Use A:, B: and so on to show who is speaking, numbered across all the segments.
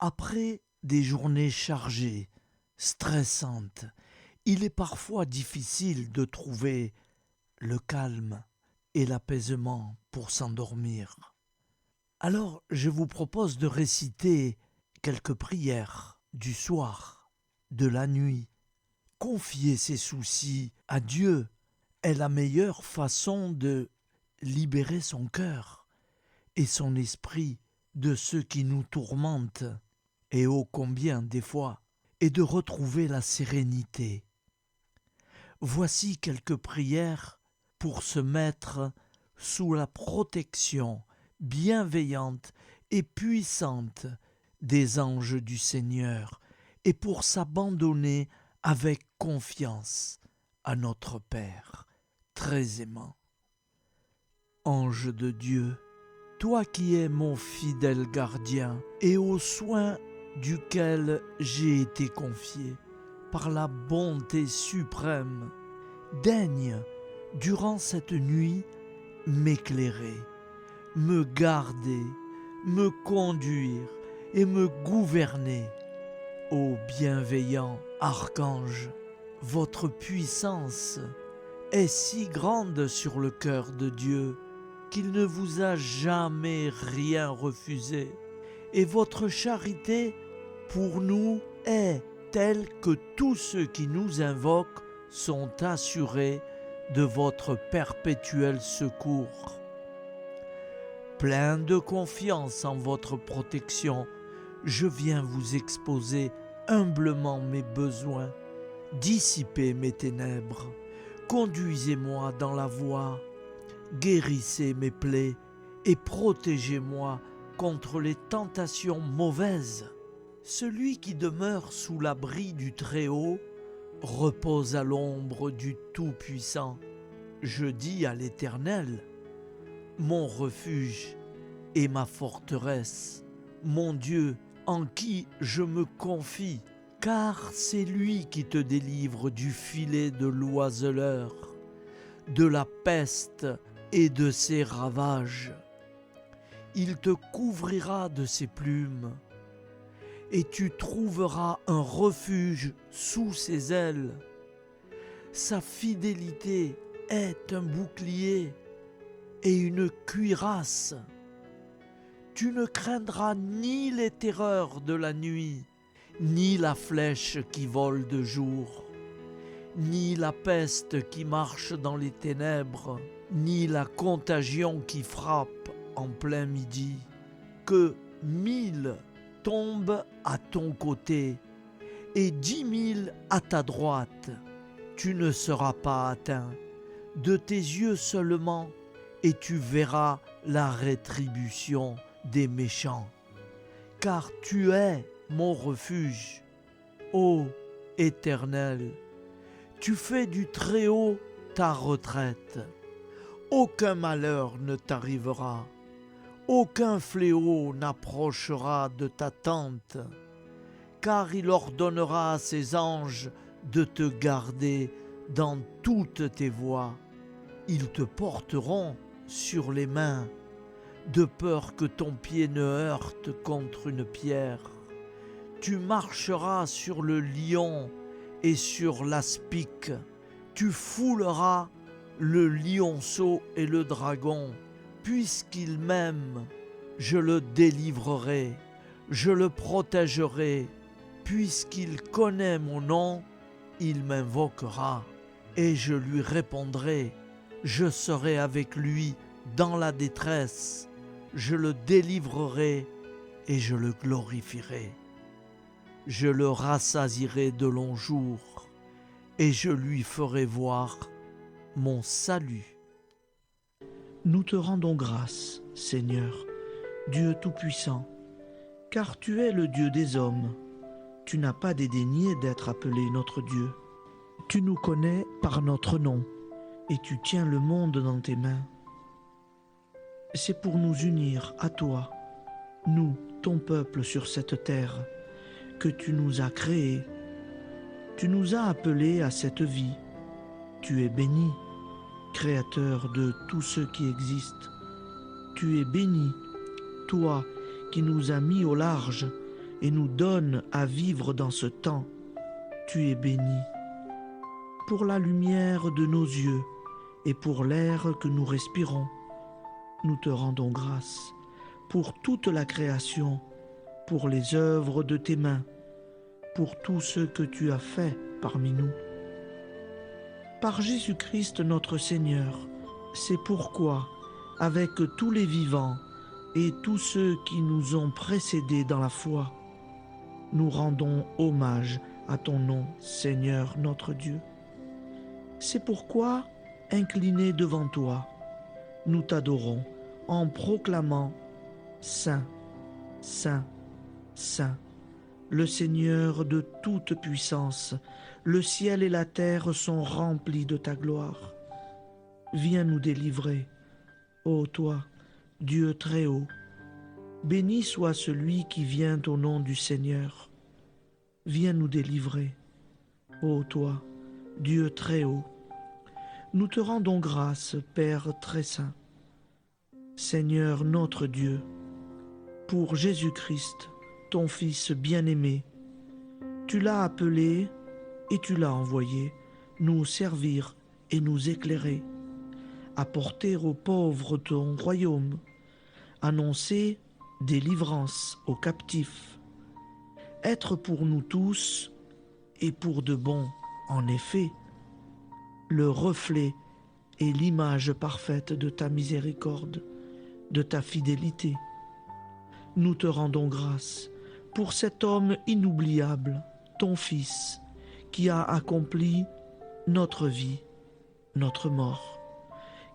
A: Après des journées chargées, stressantes, il est parfois difficile de trouver le calme et l'apaisement pour s'endormir. Alors je vous propose de réciter quelques prières du soir, de la nuit. Confier ses soucis à Dieu est la meilleure façon de libérer son cœur et son esprit de ceux qui nous tourmentent, et ô combien des fois, et de retrouver la sérénité. Voici quelques prières pour se mettre sous la protection bienveillante et puissante des anges du Seigneur et pour s'abandonner avec confiance à notre Père très aimant. Ange de Dieu, toi qui es mon fidèle gardien et aux soins duquel j'ai été confié par la bonté suprême, daigne, durant cette nuit, m'éclairer, me garder, me conduire et me gouverner. Ô bienveillant archange, votre puissance est si grande sur le cœur de Dieu qu'il ne vous a jamais rien refusé, et votre charité pour nous est telle que tous ceux qui nous invoquent sont assurés de votre perpétuel secours. Plein de confiance en votre protection, je viens vous exposer humblement mes besoins, dissipez mes ténèbres, conduisez-moi dans la voie, guérissez mes plaies et protégez-moi contre les tentations mauvaises. Celui qui demeure sous l'abri du Très-Haut repose à l'ombre du Tout-Puissant. Je dis à l'Éternel, mon refuge et ma forteresse, mon Dieu en qui je me confie, car c'est lui qui te délivre du filet de l'oiseleur, de la peste et de ses ravages. Il te couvrira de ses plumes, et tu trouveras un refuge sous ses ailes. Sa fidélité est un bouclier et une cuirasse. Tu ne craindras ni les terreurs de la nuit, ni la flèche qui vole de jour, ni la peste qui marche dans les ténèbres, ni la contagion qui frappe en plein midi. Que 1000 tombent à ton côté et 10 000 à ta droite, tu ne seras pas atteint. De tes yeux seulement, et tu verras la rétribution des méchants. Car tu es mon refuge, ô Éternel. Tu fais du Très-Haut ta retraite. Aucun malheur ne t'arrivera. Aucun fléau n'approchera de ta tente, car il ordonnera à ses anges de te garder dans toutes tes voies. Ils te porteront sur les mains, de peur que ton pied ne heurte contre une pierre. Tu marcheras sur le lion et sur l'aspic. Tu fouleras le lionceau et le dragon. Puisqu'il m'aime, je le délivrerai, je le protégerai. Puisqu'il connaît mon nom, il m'invoquera, et je lui répondrai. Je serai avec lui dans la détresse, je le délivrerai et je le glorifierai. Je le rassasierai de longs jours, et je lui ferai voir mon salut. Nous te rendons grâce, Seigneur, Dieu Tout-Puissant, car tu es le Dieu des hommes. Tu n'as pas dédaigné d'être appelé notre Dieu. Tu nous connais par notre nom, et tu tiens le monde dans tes mains. C'est pour nous unir à toi, nous, ton peuple sur cette terre, que tu nous as créés. Tu nous as appelés à cette vie. Tu es béni, Créateur de tout ce qui existe. Tu es béni, toi qui nous as mis au large
B: et nous donne à vivre dans ce temps. Tu es béni. Pour la lumière de nos yeux et pour l'air que nous respirons, nous te rendons grâce. Pour toute la création, pour les œuvres de tes mains, pour tout ce que tu as fait parmi nous. Par Jésus-Christ notre Seigneur, c'est pourquoi, avec tous les vivants et tous ceux qui nous ont précédés dans la foi, nous rendons hommage à ton nom, Seigneur notre Dieu. C'est pourquoi, inclinés devant toi, nous t'adorons en proclamant « Saint, Saint, Saint ». Le Seigneur de toute puissance, le ciel et la terre sont remplis de ta gloire. Viens nous délivrer, ô toi, Dieu très haut. Béni soit celui qui vient au nom du Seigneur. Viens nous délivrer, ô toi, Dieu très haut. Nous te rendons grâce, Père très saint. Seigneur notre Dieu, pour Jésus-Christ, ton Fils bien-aimé, tu l'as appelé et tu l'as envoyé nous servir et nous éclairer, apporter aux pauvres ton royaume, annoncer délivrance aux captifs, être pour nous tous et pour de bon, en effet, le reflet et l'image parfaite de ta miséricorde, de ta fidélité. Nous te rendons grâce pour cet homme inoubliable, ton Fils, qui a accompli notre vie, notre mort,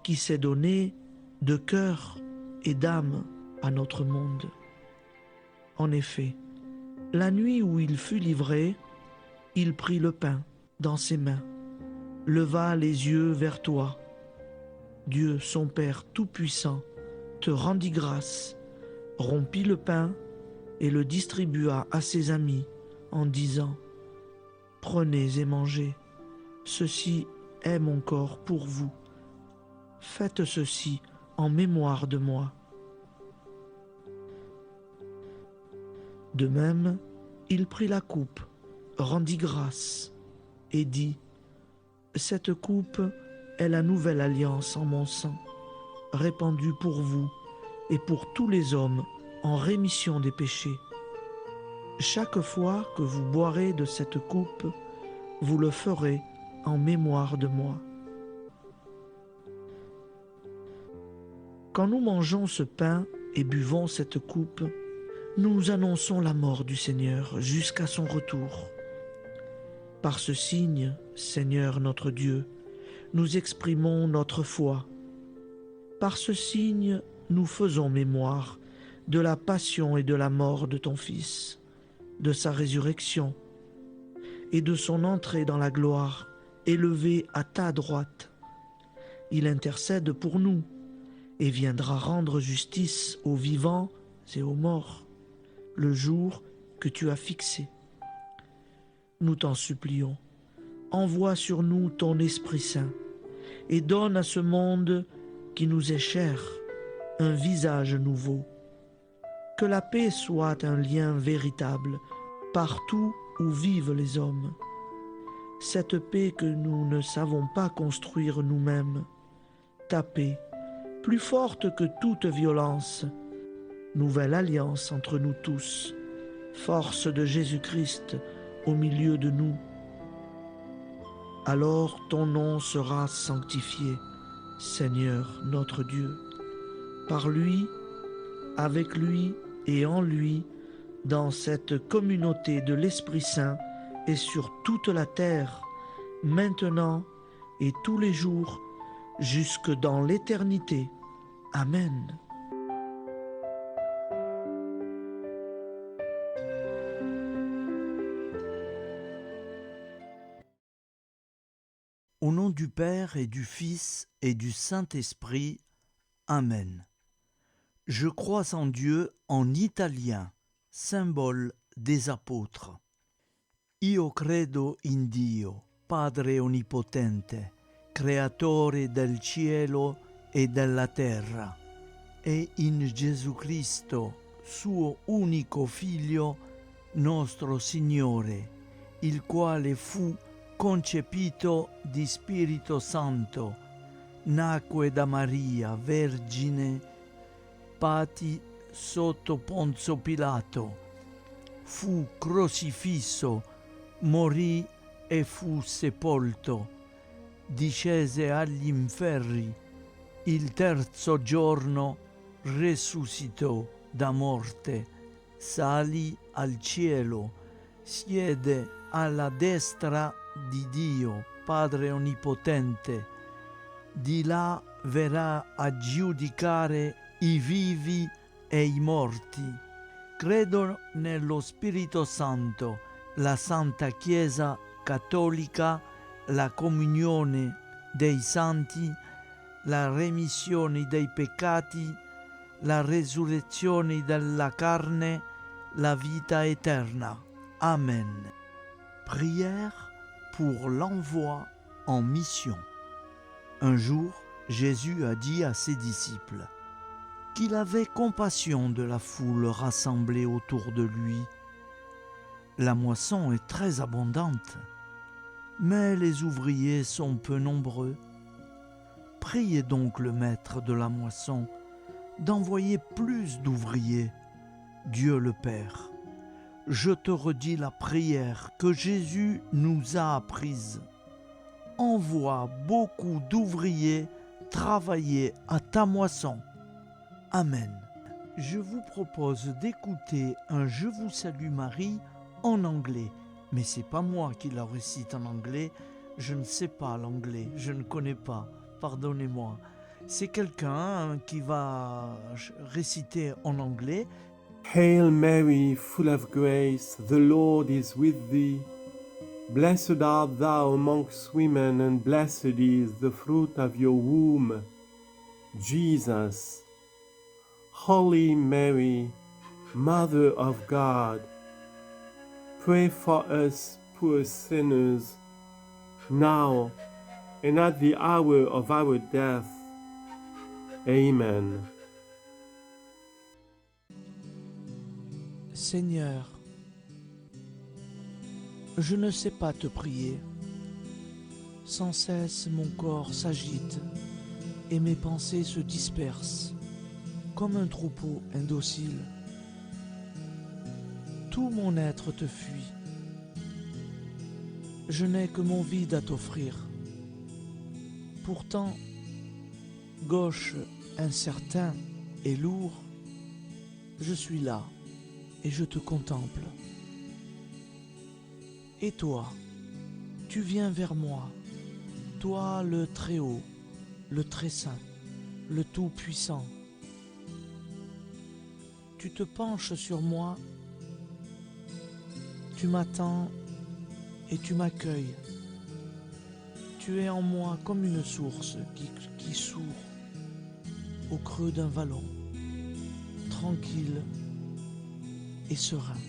B: qui s'est donné de cœur et d'âme à notre monde. En effet, la nuit où il fut livré, il prit le pain dans ses mains, leva les yeux vers toi. Dieu, son Père tout-puissant, te rendit grâce, rompit le pain et le distribua à ses amis en disant « Prenez et mangez, ceci est mon corps pour vous. Faites ceci en mémoire de moi. » De même, il prit la coupe, rendit grâce et dit « Cette coupe est la nouvelle alliance en mon sang, répandue pour vous et pour tous les hommes en rémission des péchés. Chaque fois que vous boirez de cette coupe, vous le ferez en mémoire de moi. » Quand nous mangeons ce pain et buvons cette coupe, nous annonçons la mort du Seigneur jusqu'à son retour. Par ce signe, Seigneur notre Dieu, nous exprimons notre foi. Par ce signe, nous faisons mémoire de la passion et de la mort de ton Fils, de sa résurrection et de son entrée dans la gloire, élevé à ta droite. Il intercède pour nous et viendra rendre justice aux vivants et aux morts, le jour que tu as fixé. Nous t'en supplions, envoie sur nous ton Esprit Saint et donne à ce monde qui nous est cher un visage nouveau. Que la paix soit un lien véritable partout où vivent les hommes. Cette paix que nous ne savons pas construire nous-mêmes, ta paix, plus forte que toute violence, nouvelle alliance entre nous tous, force de Jésus-Christ au milieu de nous. Alors ton nom sera sanctifié, Seigneur notre Dieu. Par lui, avec lui et en lui, dans cette communauté de l'Esprit Saint et sur toute la terre, maintenant et tous les jours, jusque dans l'éternité. Amen.
A: Au nom du Père et du Fils et du Saint-Esprit. Amen. Je crois en Dieu en italien, symbole des apôtres. Io credo in Dio, Padre onnipotente, creatore del cielo e della terra, e in Gesù Cristo, suo unico Figlio, nostro Signore, il quale fu concepito di Spirito Santo, nacque da Maria, vergine, patì sotto Ponzio Pilato, fu crocifisso, morì e fu sepolto, discese agli inferni, il terzo giorno resuscitò da morte, salì al cielo, siede alla destra di Dio, Padre Onnipotente, di là verrà a giudicare i vivi e i morti. Credo nello Spirito Santo, la Santa Chiesa Cattolica, la comunione dei santi, la remissione dei peccati, la resurrezione della carne, la vita éternelle. Amen. Prière pour l'envoi en mission. Un jour, Jésus a dit à ses disciples qu'il avait compassion de la foule rassemblée autour de lui. La moisson est très abondante, mais les ouvriers sont peu nombreux. Priez donc le maître de la moisson d'envoyer plus d'ouvriers, Dieu le Père. Je te redis la prière que Jésus nous a apprise. Envoie beaucoup d'ouvriers travailler à ta moisson. Amen. Je vous propose d'écouter un Je vous salue Marie en anglais. Mais c'est pas moi qui la récite en anglais. Je ne sais pas l'anglais. Je ne connais pas. Pardonnez-moi. C'est quelqu'un qui va réciter en anglais.
C: Hail Mary, full of grace, the Lord is with thee. Blessed art thou amongst women, and blessed is the fruit of your womb, Jesus. Holy Mary, Mother of God, pray for us poor sinners, now and at the hour of our death. Amen.
A: Seigneur, je ne sais pas te prier. Sans cesse mon corps s'agite et mes pensées se dispersent comme un troupeau indocile. Tout mon être te fuit. Je n'ai que mon vide à t'offrir. Pourtant, gauche, incertain et lourd, je suis là et je te contemple. Et toi, tu viens vers moi, toi le Très-Haut, le Très-Saint, le Tout-Puissant. Tu te penches sur moi, tu m'attends et tu m'accueilles. Tu es en moi comme une source qui sourd au creux d'un vallon, tranquille et serein.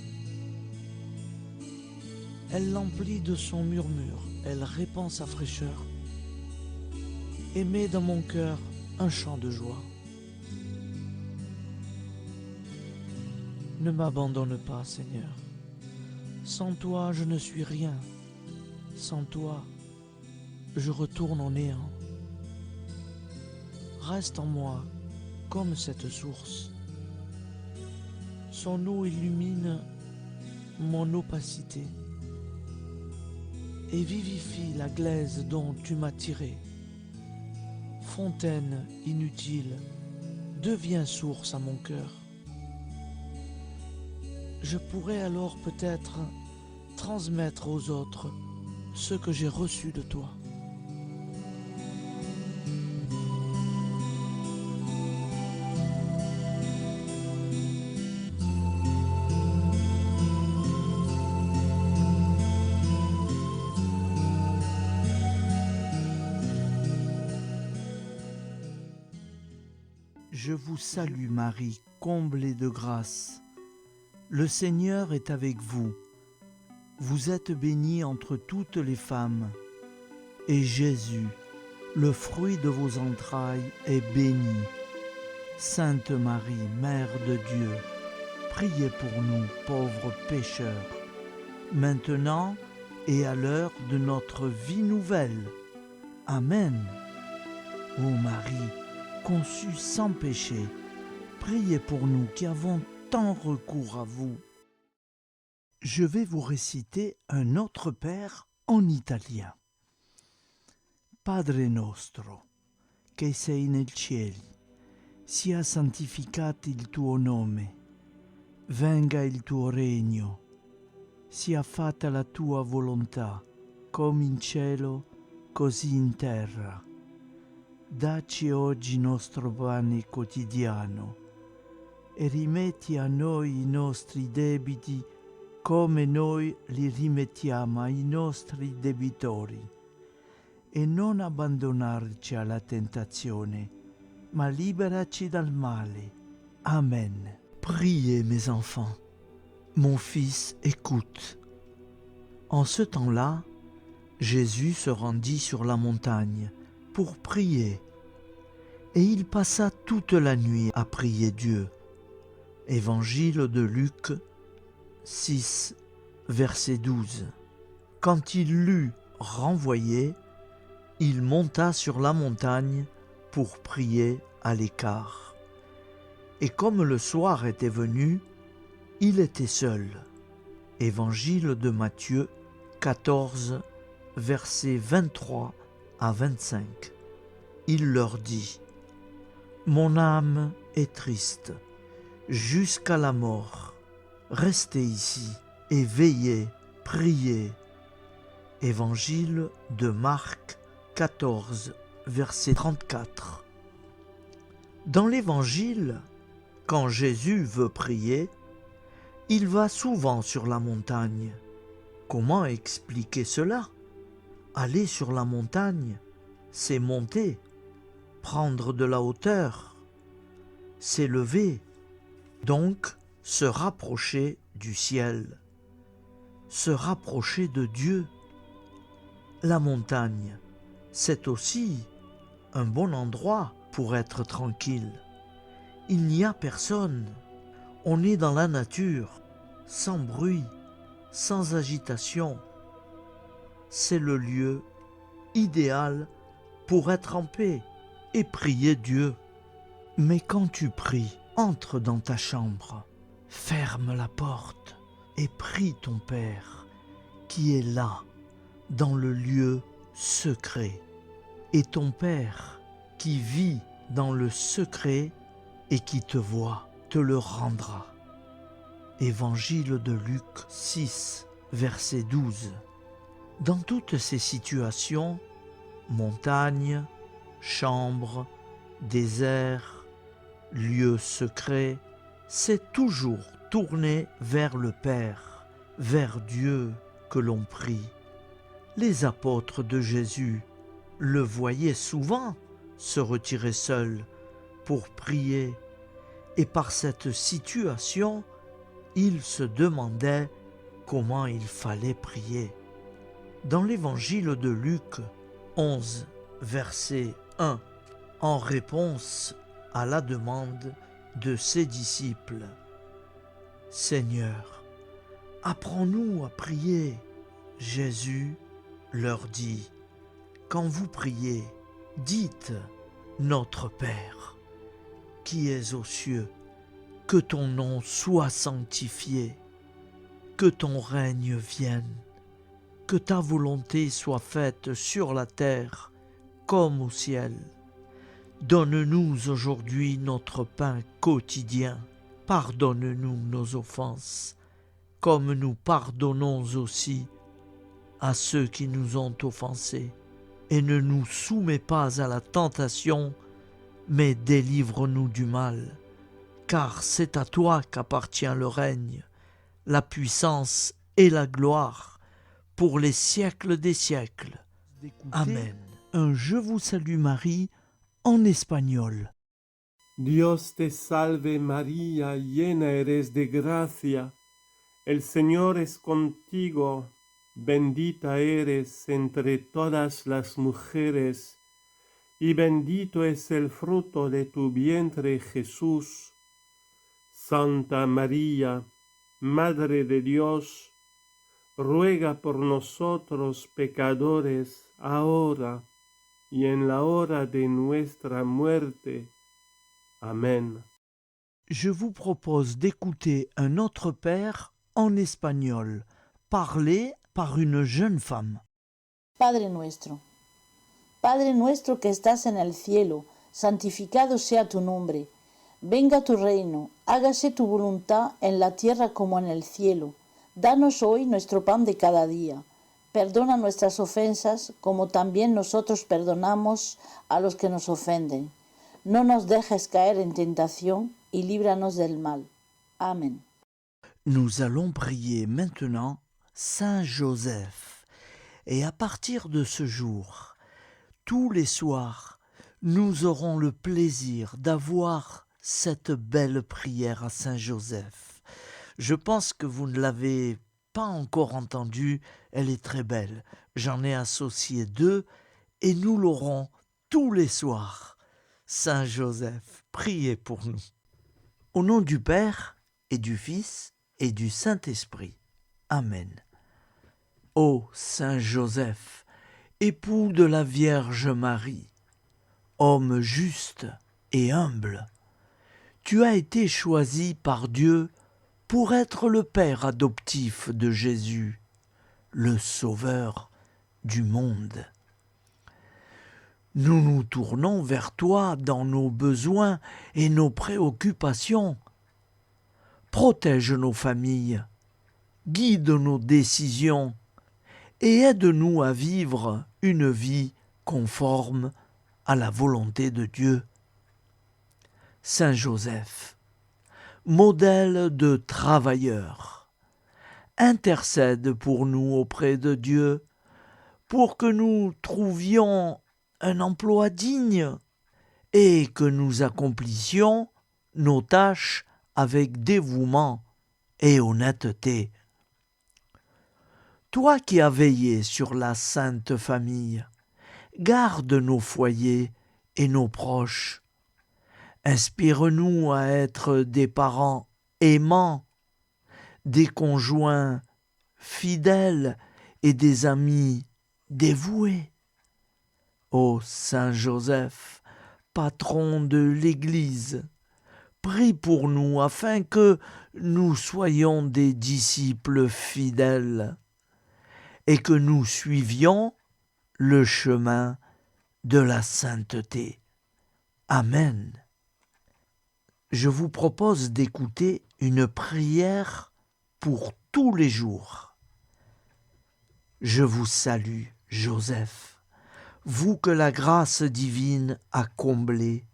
A: Elle l'emplit de son murmure, elle répand sa fraîcheur et met dans mon cœur un chant de joie. Ne m'abandonne pas, Seigneur. Sans toi, je ne suis rien. Sans toi, je retourne au néant. Reste en moi comme cette source. Son eau illumine mon opacité et vivifie la glaise dont tu m'as tiré. Fontaine inutile, deviens source à mon cœur. Je pourrais alors peut-être transmettre aux autres ce que j'ai reçu de toi. Je vous salue Marie, comblée de grâce. Le Seigneur est avec vous. Vous êtes bénie entre toutes les femmes. Et Jésus, le fruit de vos entrailles, est béni. Sainte Marie, Mère de Dieu, priez pour nous, pauvres pécheurs, maintenant et à l'heure de notre vie nouvelle. Amen. Ô Marie, conçue sans péché, priez pour nous qui avons tant recours à vous. Je vais vous réciter un autre Père en italien. Padre nostro, che sei nel cieli, sia santificato il tuo nome, venga il tuo regno, sia fatta la tua volontà, come in cielo, così in terra. Dacci oggi nostro pane quotidiano e rimetti a noi i nostri debiti come noi li rimettiamo ai nostri debitori. E non abbandonarci alla tentazione, ma liberaci dal male. Amen. Priez, mes enfants. Mon fils, écoute. En ce temps-là, Jésus se rendit sur la montagne pour prier, et il passa toute la nuit à prier Dieu. Évangile de Luc 6, verset 12. Quand il l'eut renvoyé, il monta sur la montagne pour prier à l'écart. Et comme le soir était venu, il était seul. Évangile de Matthieu 14, versets 23 à 25. Il leur dit : Mon âme est triste jusqu'à la mort. Restez ici et veillez, priez. Évangile de Marc 14, verset 34. Dans l'Évangile, quand Jésus veut prier, il va souvent sur la montagne. Comment expliquer cela ? Aller sur la montagne, c'est monter, prendre de la hauteur, s'élever, donc se rapprocher du ciel, se rapprocher de Dieu. La montagne, c'est aussi un bon endroit pour être tranquille. Il n'y a personne. On est dans la nature, sans bruit, sans agitation. C'est le lieu idéal pour être en paix et prier Dieu. Mais quand tu pries, entre dans ta chambre, ferme la porte et prie ton Père qui est là, dans le lieu secret. Et ton Père qui vit dans le secret et qui te voit, te le rendra. Évangile de Luc 6, verset 12. Dans toutes ces situations, montagne, chambre, désert, lieu secret, c'est toujours tourné vers le Père, vers Dieu que l'on prie. Les apôtres de Jésus le voyaient souvent se retirer seul pour prier, et par cette situation, ils se demandaient comment il fallait prier. Dans l'Évangile de Luc 11, verset 1, en réponse à la demande de ses disciples, « Seigneur, apprends-nous à prier. » Jésus leur dit, « Quand vous priez, dites, Notre Père, qui es aux cieux, que ton nom soit sanctifié, que ton règne vienne, que ta volonté soit faite sur la terre comme au ciel. Donne-nous aujourd'hui notre pain quotidien. Pardonne-nous nos offenses, comme nous pardonnons aussi à ceux qui nous ont offensés. Et ne nous soumets pas à la tentation, mais délivre-nous du mal. Car c'est à toi qu'appartient le règne, la puissance et la gloire, pour les siècles des siècles. Amen. Un Je vous salue Marie en espagnol.
C: Dios te salve María, llena eres de gracia. El Señor es contigo, bendita eres entre todas las mujeres, y bendito es el fruto de tu vientre Jesús. Santa María, Madre de Dios, ruega por nosotros pecadores, ahora y en la hora de nuestra muerte. Amen.
A: Je vous propose d'écouter un autre père en espagnol, parlé par une jeune femme.
D: Padre nuestro que estás en el cielo, santificado sea tu nombre. Venga tu reino, hágase tu voluntad en la tierra como en el cielo. Danos hoy nuestro pan de cada día. Perdona nuestras ofensas como también nosotros perdonamos a los que nos ofenden. No nos dejes caer en tentación y líbranos del mal. Amen.
A: Nous allons prier maintenant Saint Joseph. Et à partir de ce jour, tous les soirs, nous aurons le plaisir d'avoir cette belle prière à Saint Joseph. Je pense que vous ne l'avez pas encore entendue, elle est très belle. J'en ai associé 2 et nous l'aurons tous les soirs. Saint Joseph, priez pour nous. Au nom du Père et du Fils et du Saint-Esprit. Amen. Ô Saint Joseph, époux de la Vierge Marie, homme juste et humble, tu as été choisi par Dieu pour être le père adoptif de Jésus, le Sauveur du monde. Nous nous tournons vers toi dans nos besoins et nos préoccupations. Protège nos familles, guide nos décisions et aide-nous à vivre une vie conforme à la volonté de Dieu. Saint Joseph, modèle de travailleur, intercède pour nous auprès de Dieu pour que nous trouvions un emploi digne et que nous accomplissions nos tâches avec dévouement et honnêteté. Toi qui as veillé sur la Sainte Famille, garde nos foyers et nos proches. Inspire-nous à être des parents aimants, des conjoints fidèles et des amis dévoués. Ô Saint Joseph, patron de l'Église, prie pour nous afin que nous soyons des disciples fidèles et que nous suivions le chemin de la sainteté. Amen. Je vous propose d'écouter une prière pour tous les jours. Je vous salue, Joseph, vous que la grâce divine a comblé.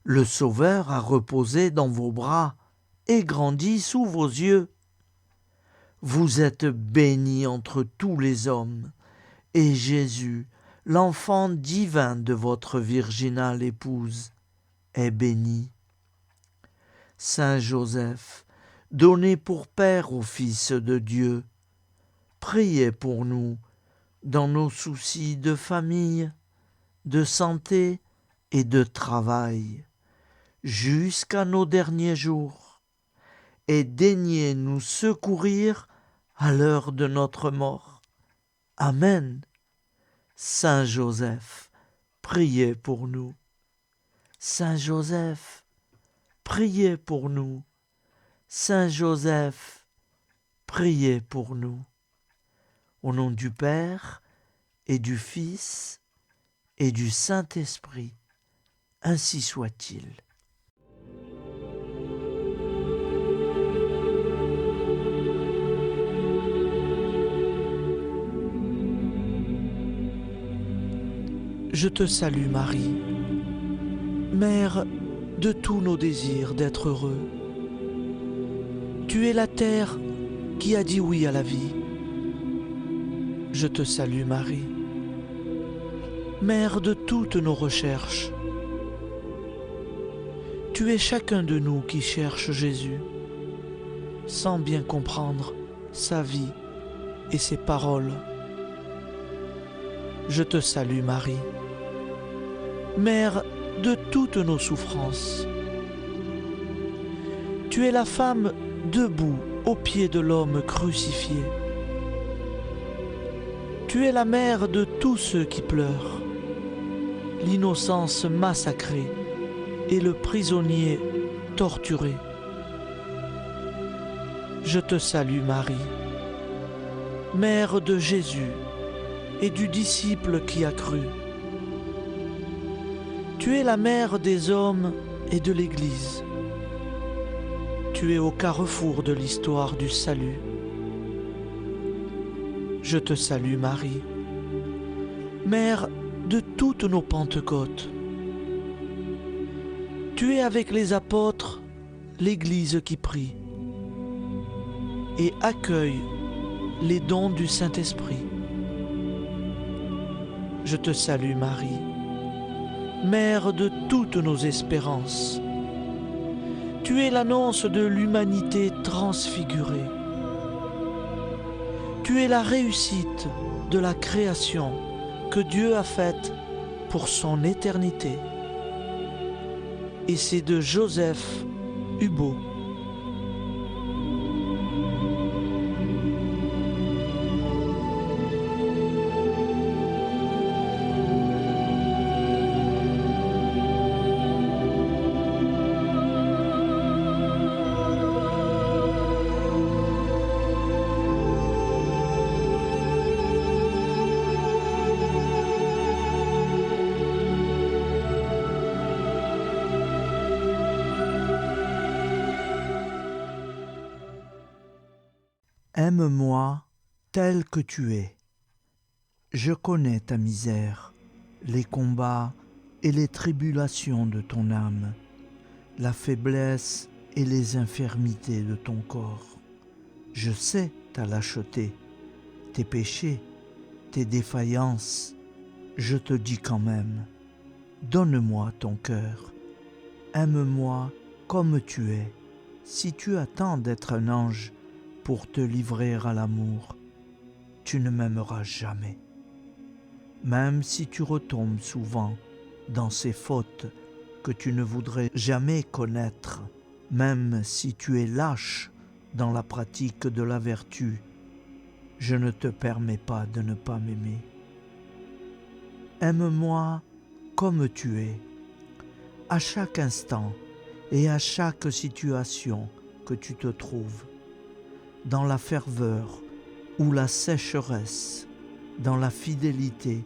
A: Le Sauveur a reposé dans vos bras et grandi sous vos yeux. Vous êtes bénie entre tous les hommes, et Jésus, l'enfant divin de votre virginale épouse, est béni. Saint Joseph, donné pour Père au Fils de Dieu, priez pour nous dans nos soucis de famille, de santé et de travail, jusqu'à nos derniers jours, et daignez nous secourir à l'heure de notre mort. Amen. Saint Joseph, priez pour nous. Saint Joseph, priez pour nous. Saint Joseph, priez pour nous. Au nom du Père et du Fils et du Saint-Esprit, ainsi soit-il. Je te salue Marie, Mère de tous nos désirs d'être heureux. Tu es la terre qui a dit oui à la vie. Je te salue Marie, Mère de toutes nos recherches. Tu es chacun de nous qui cherche Jésus, sans bien comprendre sa vie et ses paroles. Je te salue Marie, Mère de toutes nos souffrances.
B: Tu es la femme debout au pied de l'homme crucifié. Tu es la mère de tous ceux qui pleurent, l'innocence massacrée et le prisonnier torturé. Je te salue Marie, mère de Jésus et du disciple qui a cru. Tu es la mère des hommes et de l'Église. Tu es au carrefour de l'histoire du salut. Je te salue Marie, mère de toutes nos Pentecôtes. Tu es avec les apôtres l'Église qui prie et accueille les dons du Saint-Esprit. Je te salue Marie, mère de toutes nos espérances. Tu es l'annonce de l'humanité transfigurée. Tu es la réussite de la création que Dieu a faite pour son éternité. Et c'est de Joseph Hubaut.
A: Aime-moi tel que tu es. Je connais ta misère, les combats et les tribulations de ton âme, la faiblesse et les infirmités de ton corps. Je sais ta lâcheté, tes péchés, tes défaillances. Je te dis quand même, donne-moi ton cœur, aime-moi comme tu es. Si tu attends d'être un ange pour te livrer à l'amour, tu ne m'aimeras jamais. Même si tu retombes souvent dans ces fautes que tu ne voudrais jamais connaître, même si tu es lâche dans la pratique de la vertu, je ne te permets pas de ne pas m'aimer. Aime-moi comme tu es, à chaque instant et à chaque situation que tu te trouves, dans la ferveur ou la sécheresse, dans la fidélité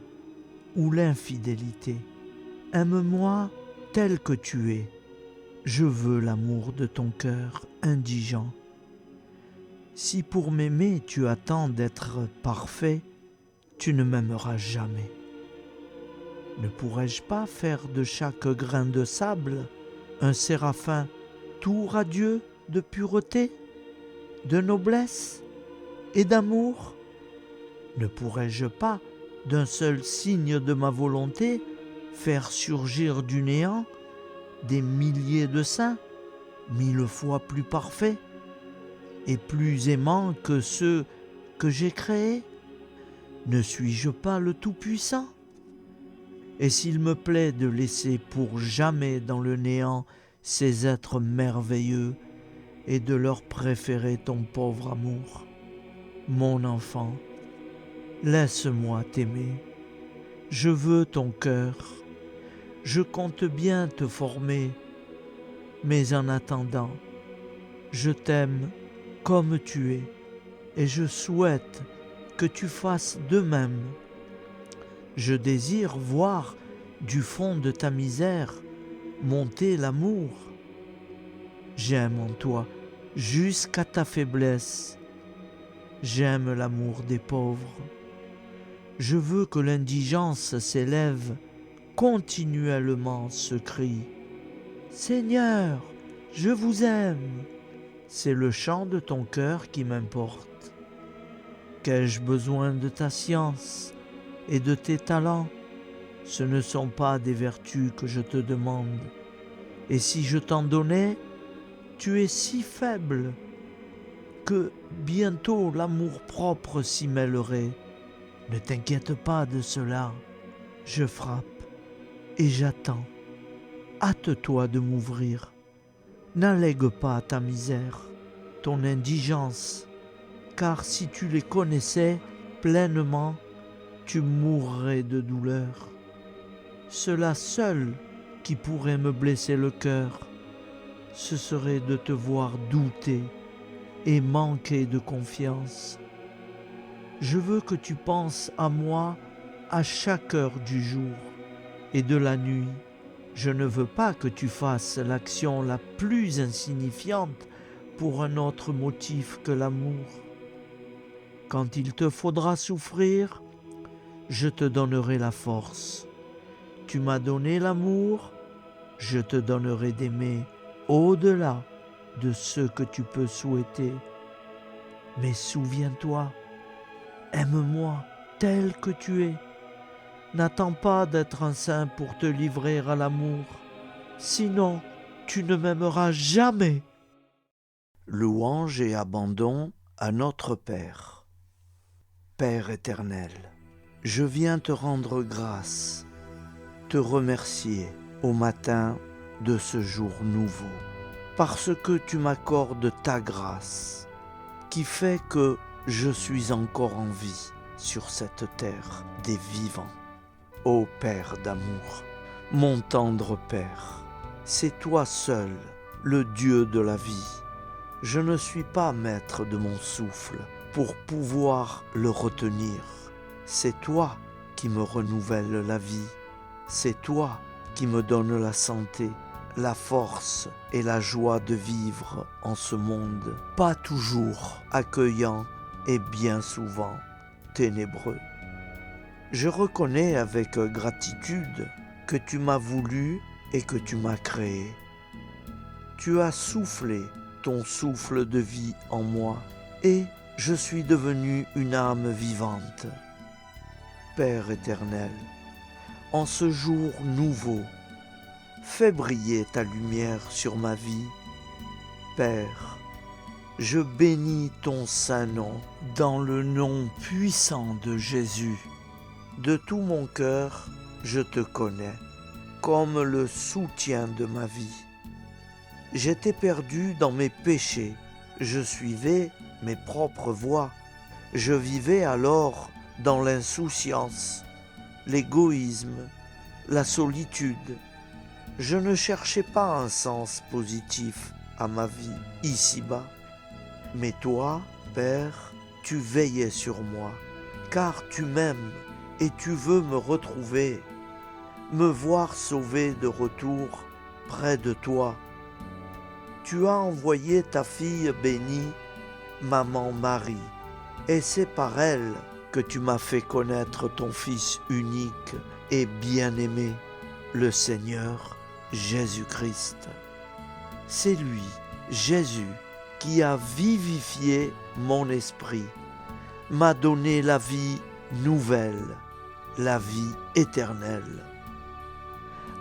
A: ou l'infidélité. Aime-moi tel que tu es. Je veux l'amour de ton cœur indigent. Si pour m'aimer tu attends d'être parfait, tu ne m'aimeras jamais. Ne pourrais-je pas faire de chaque grain de sable un séraphin tout radieux de pureté, de noblesse et d'amour? Ne pourrais-je pas, d'un seul signe de ma volonté, faire surgir du néant des milliers de saints, 1000 fois plus parfaits et plus aimants que ceux que j'ai créés? Ne suis-je pas le Tout-Puissant? Et s'il me plaît de laisser pour jamais dans le néant ces êtres merveilleux et de leur préférer ton pauvre amour, mon enfant, laisse-moi t'aimer. Je veux ton cœur. Je compte bien te former. Mais en attendant, je t'aime comme tu es et je souhaite que tu fasses de même. Je désire voir du fond de ta misère monter l'amour. J'aime en toi jusqu'à ta faiblesse. J'aime l'amour des pauvres. Je veux que l'indigence s'élève continuellement ce cri. Seigneur, je vous aime. C'est le chant de ton cœur qui m'importe. Qu'ai-je besoin de ta science et de tes talents? Ce ne sont pas des vertus que je te demande. Et si je t'en donnais, tu es si faible que bientôt l'amour-propre s'y mêlerait. Ne t'inquiète pas de cela. Je frappe et j'attends. Hâte-toi de m'ouvrir. N'allègue pas ta misère, ton indigence, car si tu les connaissais pleinement, tu mourrais de douleur. Cela seul qui pourrait me blesser le cœur, ce serait de te voir douter et manquer de confiance. Je veux que tu penses à moi à chaque heure du jour et de la nuit. Je ne veux pas que tu fasses l'action la plus insignifiante pour un autre motif que l'amour. Quand il te faudra souffrir, je te donnerai la force. Tu m'as donné l'amour, je te donnerai d'aimer au-delà de ce que tu peux souhaiter. Mais souviens-toi, aime-moi tel que tu es. N'attends pas d'être un saint pour te livrer à l'amour, sinon tu ne m'aimeras jamais. Louange et abandon à notre Père. Père éternel, je viens te rendre grâce, te remercier au matin de ce jour nouveau, parce que tu m'accordes ta grâce, qui fait que je suis encore en vie sur cette terre des vivants. Ô Père d'amour, mon tendre Père, c'est toi seul, le Dieu de la vie. Je ne suis pas maître de mon souffle pour pouvoir le retenir. C'est toi qui me renouvelle la vie. C'est toi qui me donne la santé, la force et la joie de vivre en ce monde, pas toujours accueillant et bien souvent ténébreux. Je reconnais avec gratitude que tu m'as voulu et que tu m'as créé. Tu as soufflé ton souffle de vie en moi et je suis devenu une âme vivante. Père éternel, en ce jour nouveau, fais briller ta lumière sur ma vie. Père, je bénis ton saint nom dans le nom puissant de Jésus. De tout mon cœur, je te connais comme le soutien de ma vie. J'étais perdu dans mes péchés, je suivais mes propres voies. Je vivais alors dans l'insouciance, l'égoïsme, la solitude. Je ne cherchais pas un sens positif à ma vie ici-bas. Mais toi, Père, tu veillais sur moi, car tu m'aimes et tu veux me retrouver, me voir sauvé de retour près de toi. Tu as envoyé ta fille bénie, Maman Marie, et c'est par elle que tu m'as fait connaître ton Fils unique et bien-aimé, le Seigneur Jésus-Christ. C'est lui, Jésus, qui a vivifié mon esprit, m'a donné la vie nouvelle, la vie éternelle.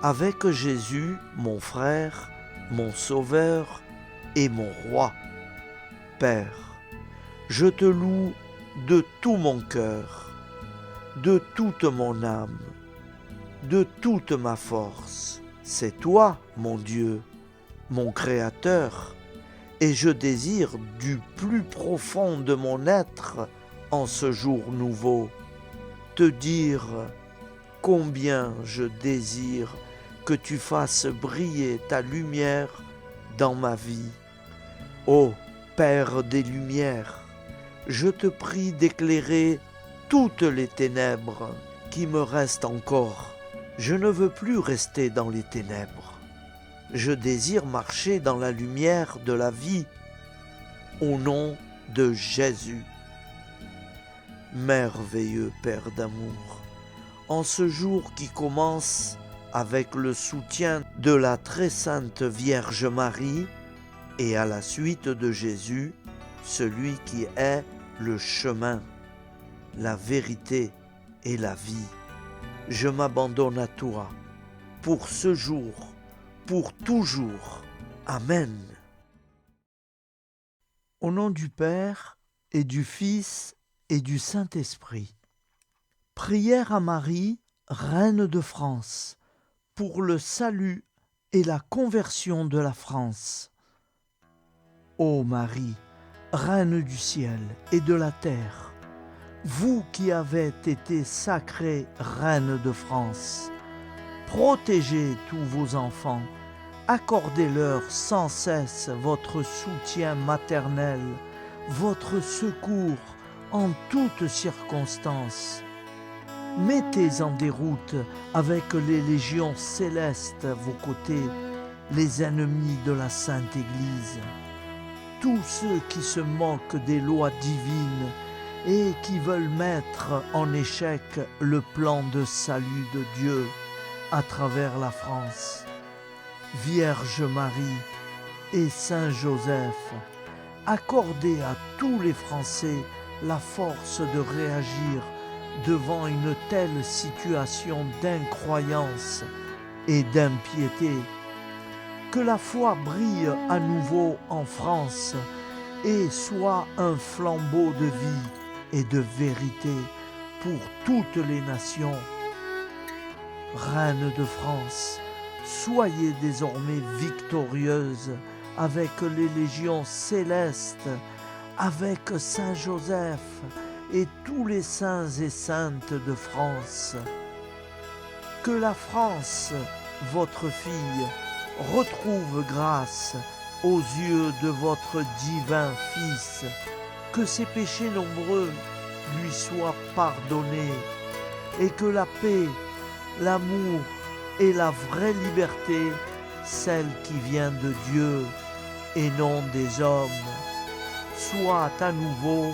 A: Avec Jésus, mon frère, mon sauveur et mon roi, Père, je te loue de tout mon cœur, de toute mon âme, de toute ma force. C'est toi, mon Dieu, mon Créateur, et je désire du plus profond de mon être, en ce jour nouveau, te dire combien je désire que tu fasses briller ta lumière dans ma vie. Ô Père des Lumières, je te prie d'éclairer toutes les ténèbres qui me restent encore. Je ne veux plus rester dans les ténèbres. Je désire marcher dans la lumière de la vie, au nom de Jésus. Merveilleux Père d'amour, en ce jour qui commence avec le soutien de la très sainte Vierge Marie et à la suite de Jésus, celui qui est le chemin, la vérité et la vie, je m'abandonne à toi pour ce jour, pour toujours. Amen. Au nom du Père et du Fils et du Saint-Esprit. Prière à Marie, Reine de France, pour le salut et la conversion de la France. Ô Marie, Reine du ciel et de la terre, vous qui avez été sacrée Reine de France, protégez tous vos enfants, accordez-leur sans cesse votre soutien maternel, votre secours en toutes circonstances. Mettez en déroute avec les légions célestes à vos côtés les ennemis de la Sainte Église, tous ceux qui se moquent des lois divines et qui veulent mettre en échec le plan de salut de Dieu à travers la France. Vierge Marie et Saint Joseph, accordez à tous les Français la force de réagir devant une telle situation d'incroyance et d'impiété. Que la foi brille à nouveau en France et soit un flambeau de vie et de vérité pour toutes les nations. Reine de France, soyez désormais victorieuse avec les légions célestes, avec Saint Joseph et tous les saints et saintes de France. Que la France, votre fille, retrouve grâce aux yeux de votre divin Fils, que ses péchés nombreux lui soient pardonnés, et que la paix, l'amour et la vraie liberté, celle qui vient de Dieu et non des hommes, soient à nouveau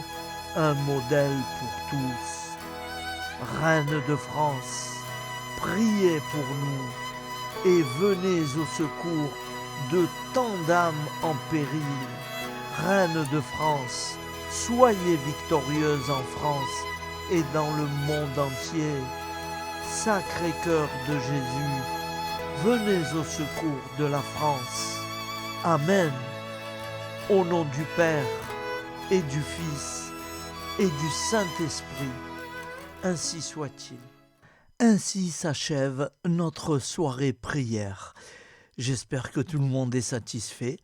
A: un modèle pour tous. Reine de France, priez pour nous et venez au secours de tant d'âmes en péril. Reine de France, soyez victorieuse en France et dans le monde entier. Sacré-Cœur de Jésus, venez au secours de la France. Amen. Au nom du Père et du Fils et du Saint-Esprit, ainsi soit-il. Ainsi s'achève notre soirée prière. J'espère que tout le monde est satisfait.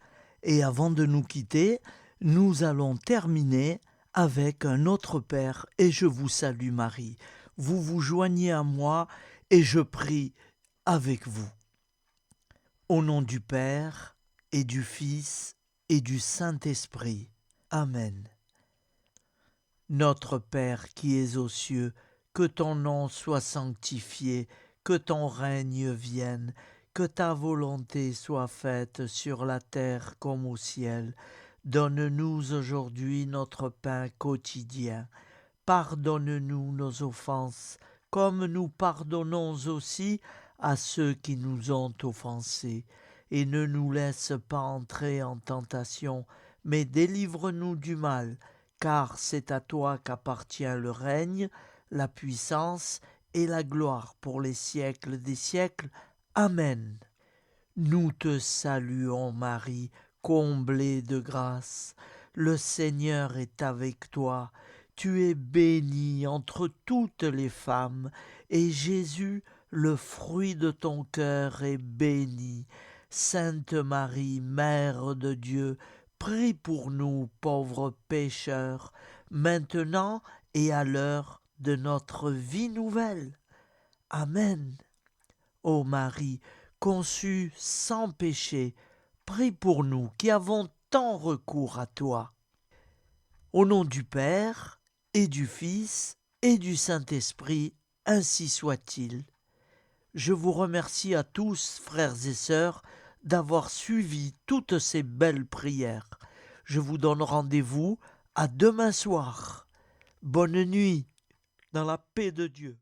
A: Et avant de nous quitter, nous allons terminer avec un autre Père et je vous salue Marie. Vous vous joignez à moi et je prie avec vous. Au nom du Père et du Fils et du Saint-Esprit. Amen. Notre Père qui es aux cieux, que ton nom soit sanctifié, que ton règne vienne, que ta volonté soit faite sur la terre comme au ciel. Donne-nous aujourd'hui notre pain quotidien. Pardonne-nous nos offenses, comme nous pardonnons aussi à ceux qui nous ont offensés. Et ne nous laisse pas entrer en tentation, mais délivre-nous du mal, car c'est à toi qu'appartient le règne, la puissance et la gloire pour les siècles des siècles. Amen. Nous te saluons Marie, comblée de grâce. Le Seigneur est avec toi. Tu es bénie entre toutes les femmes, et Jésus, le fruit de ton cœur, est béni. Sainte Marie, Mère de Dieu, prie pour nous pauvres pécheurs, maintenant et à l'heure de notre vie nouvelle. Amen. Ô Marie, conçue sans péché, prie pour nous qui avons tant recours à toi. Au nom du Père et du Fils et du Saint-Esprit, ainsi soit-il. Je vous remercie à tous, frères et sœurs, d'avoir suivi toutes ces belles prières. Je vous donne rendez-vous à demain soir. Bonne nuit, dans la paix de Dieu.